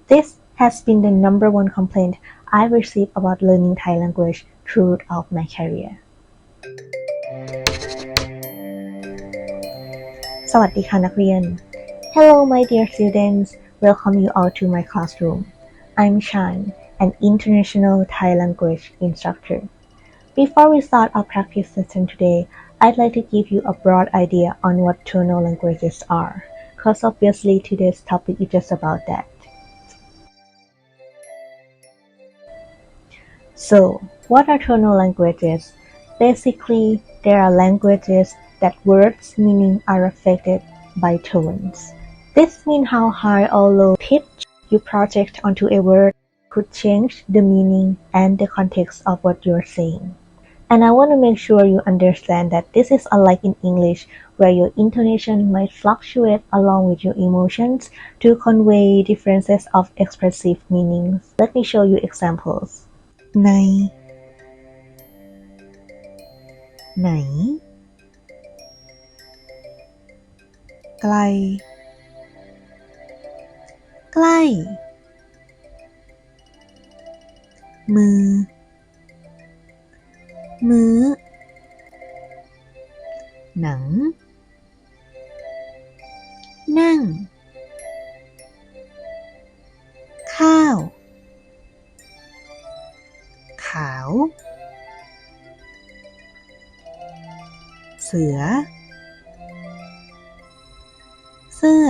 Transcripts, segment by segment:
This has been the number one complaint I've received about learning Thai language throughout my career. สวัสดีค่ะนักเรียน Hello my dear students, welcome you all to my classroom. I'm Shine, an international Thai language instructor. Before we start our practice session today, I'd like to give you a broad idea on what tonal languages are, because obviously today's topic is just about that. So, what are tonal languages? Basically, there are languages that words' meaning are affected by tones. This means how high or low pitch you project onto a word could change the meaning and the context of what you're saying. And I want to make sure you understand that this is unlike in English, where your intonation might fluctuate along with your emotions to convey differences of expressive meanings. Let me show you examples. ในไหนไกลใกล้มือมื้อหนังนั่งข้าวขาวเสือเสื้อ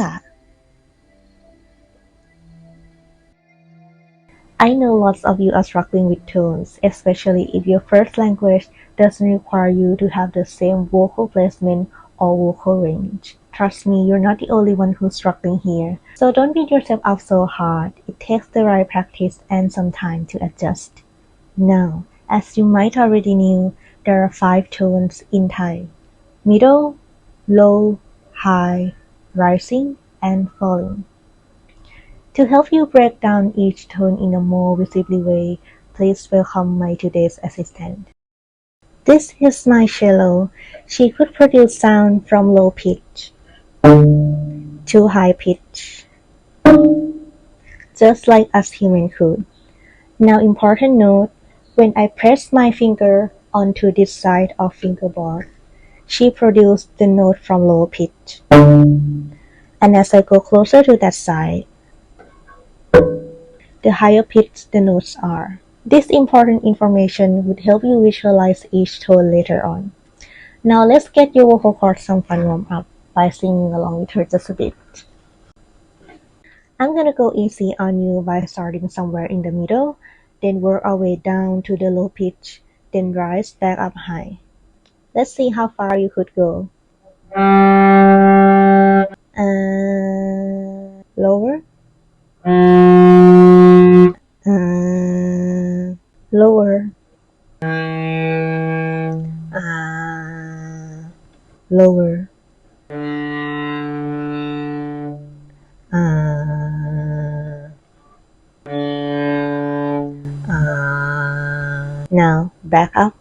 I know lots of you are struggling with tones, especially if your first language doesn't require you to have the same vocal placement or vocal range. Trust me, you're not the only one who's struggling here. So don't beat yourself up so hard. It takes the right practice and some time to adjust. Now, as you might already know, there are 5 tones in Thai: middle, low, high, rising, and falling. To help you break down each tone in a more visible way, please welcome my today's assistant. This is my cello. She could produce sound from low pitch to high pitch, just like us human could. Now, important note, when I press my finger onto this side of fingerboard, she produced the note from low pitch. And as I go closer to that side, the higher pitch the notes are. This important information would help you visualize each tone later on. Now let's get your vocal cords some fun warm up by singing along with her just a bit. I'm gonna go easy on you by starting somewhere in the middle, then work our way down to the low pitch, then rise back up high. Let's see how far you could go. Lower. Lower. Lower. Now back up.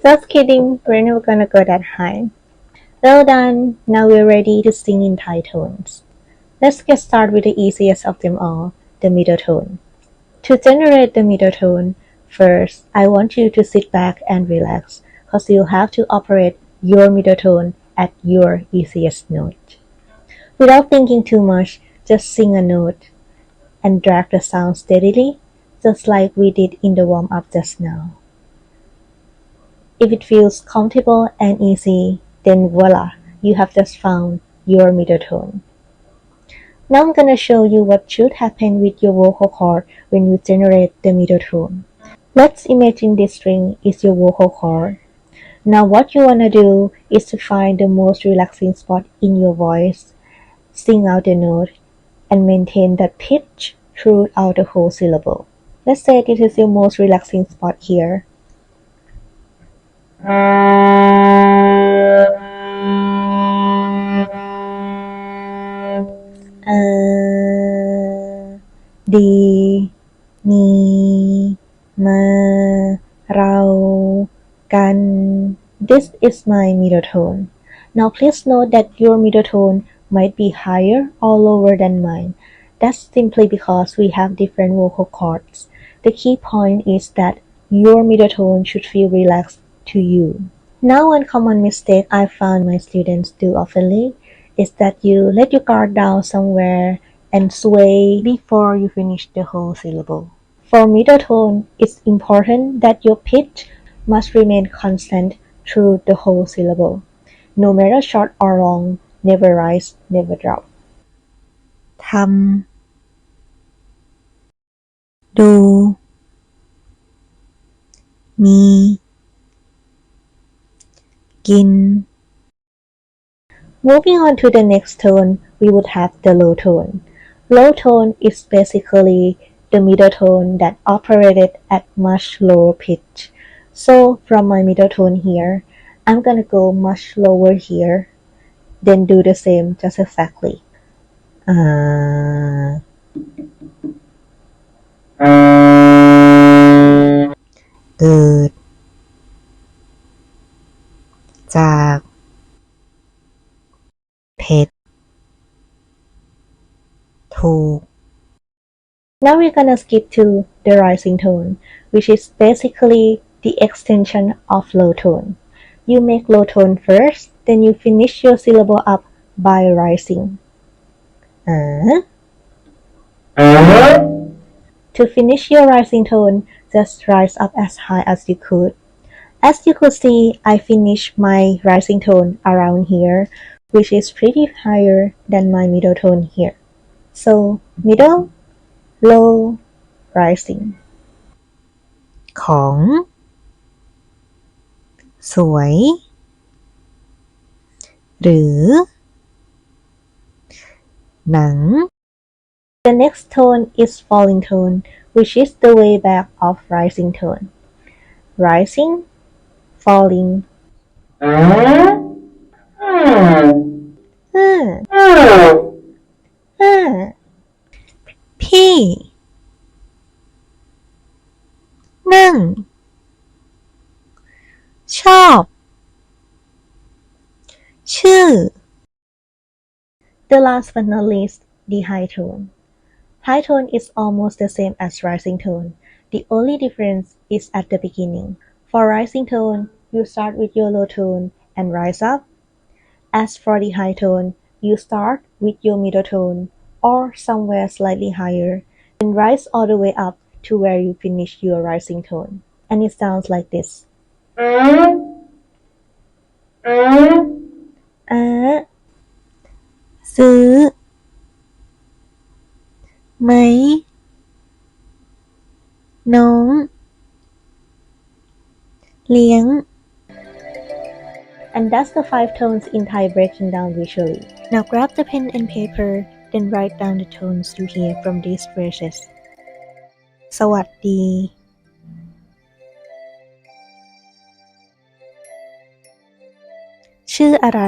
Just kidding, we're never gonna go that high. Well done, now we're ready to sing in Thai tones. Let's get started with the easiest of them all, the middle tone. To generate the middle tone, first, I want you to sit back and relax, because you'll have to operate your middle tone at your easiest note. Without thinking too much, just sing a note and drag the sound steadily, just like we did in the warm-up just now. If it feels comfortable and easy, then voila, you have just found your middle tone. Now I'm gonna show you what should happen with your vocal cord when you generate the middle tone. Let's imagine this string is your vocal cord. Now what you wanna do is to find the most relaxing spot in your voice, sing out the note, and maintain that pitch throughout the whole syllable. Let's say this is your most relaxing spot here. Di, ni, ma, rao, kan. This is my middle tone. Now please note that your middle tone might be higher or lower than mine. That's simply because we have different vocal cords. The key point is that your middle tone should feel relaxed to you. Now one common mistake I found my students do oftenly is that you let your guard down somewhere and sway before you finish the whole syllable. For middle tone, it's important that your pitch must remain constant through the whole syllable. No matter short or long, never rise, never drop. ทำ ดู มี กิน Moving on to the next tone, we would have the low tone. Low tone is basically the middle tone that operated at much lower pitch. So from my middle tone here, I'm gonna go much lower here, then do the same just exactly. เกิด จาก เท็จ ถูก Now we're gonna skip to the rising tone, which is basically the extension of low tone. You make low tone first, then you finish your syllable up by rising. To finish your rising tone, just rise up as high as you could. As you could see, I finished my rising tone around here, which is pretty higher than my middle tone here. So, middle, low, rising. ของ สวย หรือ หนัง The next tone is falling tone, which is the way back of rising tone. Rising, falling. พี่ นั่ง ชอบ ชื่อ The last but not least, the high tone. High tone is almost the same as rising tone. The only difference is at the beginning. For rising tone, you start with your low tone and rise up. As for the high tone, you start with your middle tone or somewhere slightly higher, then rise all the way up to where you finish your rising tone. And it sounds like this. ซื้อ ไหม น้อง เลี้ยง And that's the 5 tones in Thai breaking down visually. Now grab the pen and paper, then write down the tones you hear from these phrases. สวัสดี ชื่ออะไร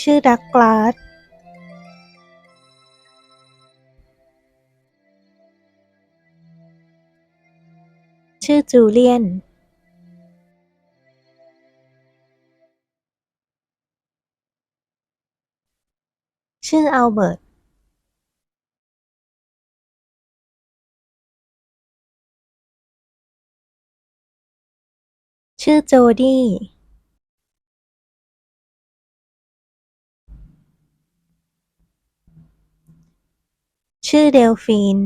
ชื่อดักลาส ชื่อจูเลียน ชื่ออัลเบิร์ต ชื่อโจดี้ ชื่อเดลฟีน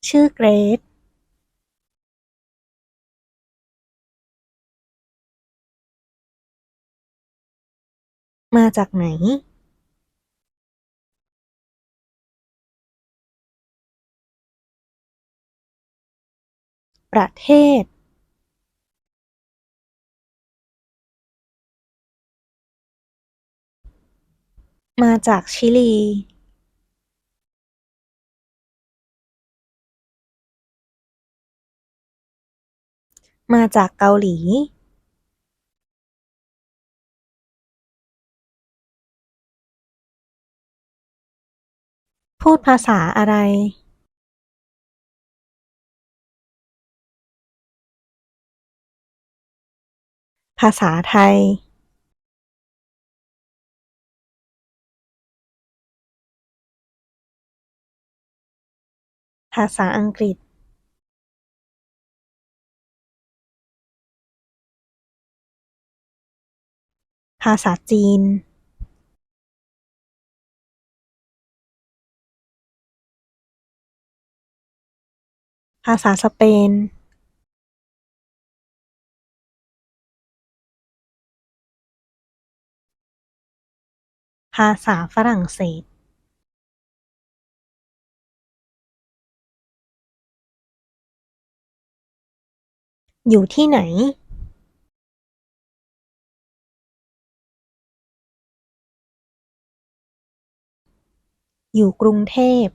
ชื่อเกรซ มาจากไหน ประเทศมาจากชิลีมาจากเกาหลีพูดภาษาอะไรภาษาไทยภาษาอังกฤษภาษาจีนภาษาสเปนภาษาฝรั่งเศสอยู่ที่ไหนอยู่กรุงเทพ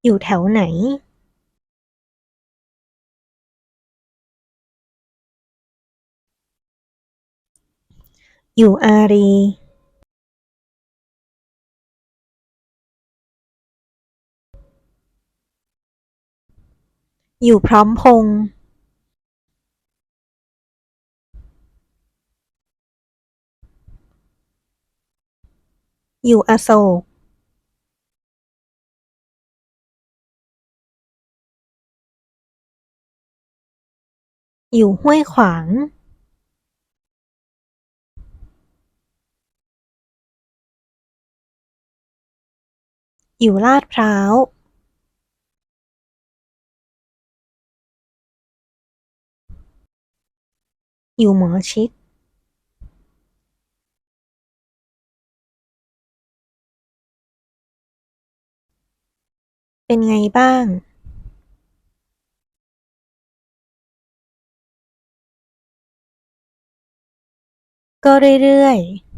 อยู่แถวไหนอยู่อารีย์อยู่พร้อมพงษ์อยู่อโศกอยู่ห้วยขวางอยู่ลาดพร้าวอยู่หมอชิตเป็นไงบ้างก็เรื่อยๆ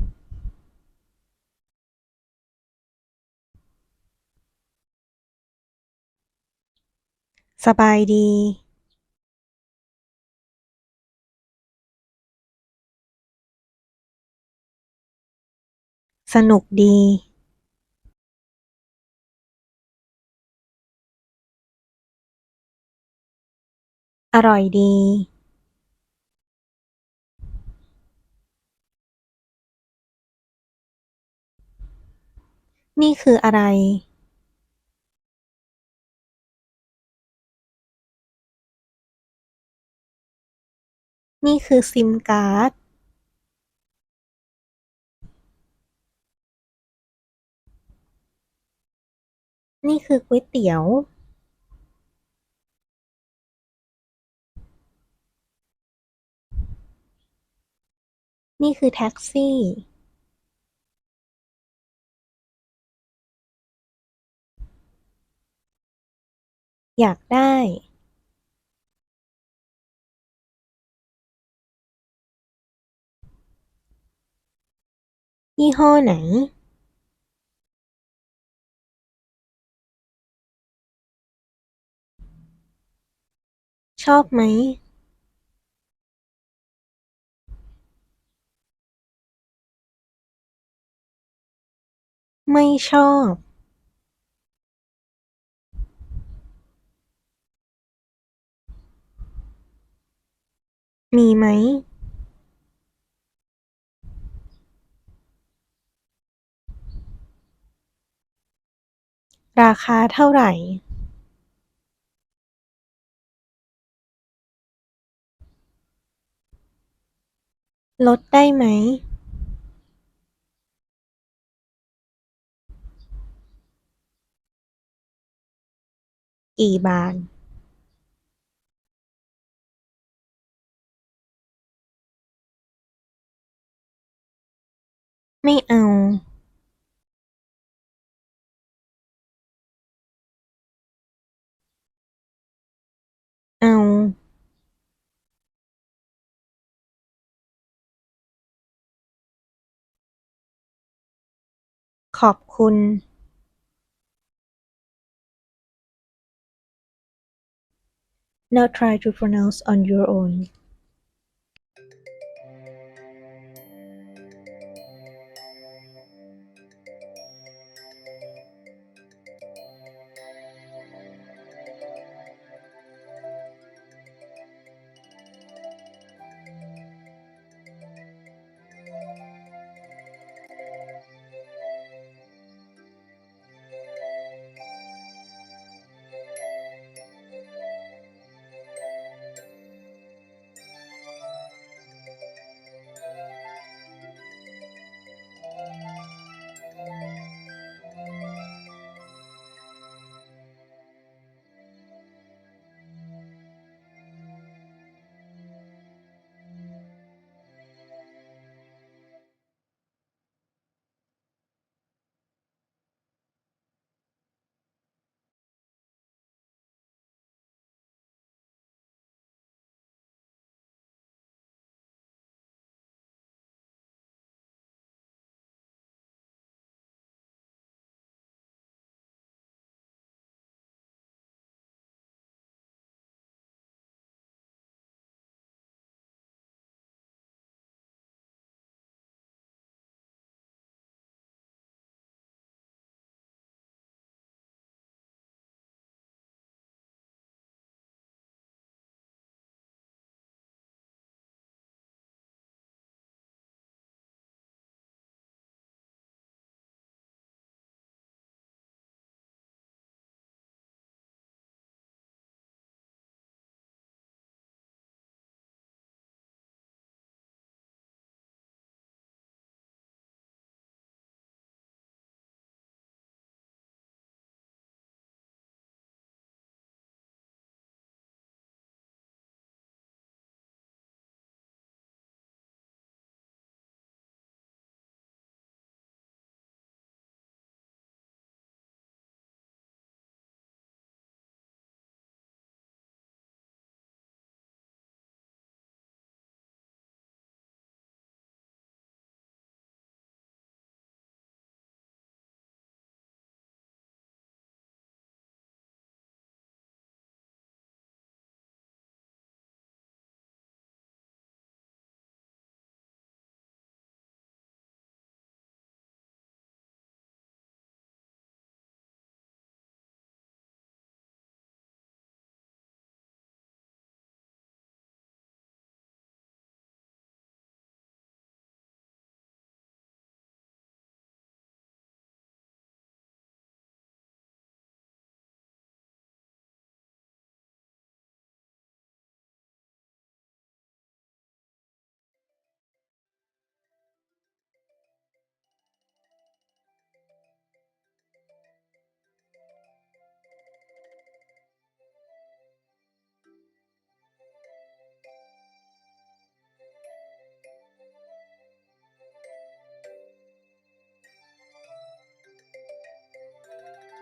สบายดีสนุกดีอร่อยดีนี่คืออะไรนี่คือซิมการ์ดนี่คือก๋วยเตี๋ยวนี่คือแท็กซี่อยากได้ยี่ห้อไหนชอบไหมไม่ชอบมีไหมราคาเท่าไหร่ลดได้ไหมกี่บาทไม่เอา ขอบคุณ Now try to pronounce on your own.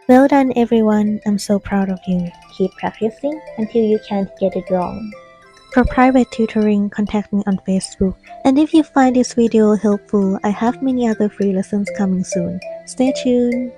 Well done, everyone. I'm so proud of you. Keep practicing until you can't get it wrong. For private tutoring, contact me on Facebook. And if you find this video helpful, I have many other free lessons coming soon. Stay tuned.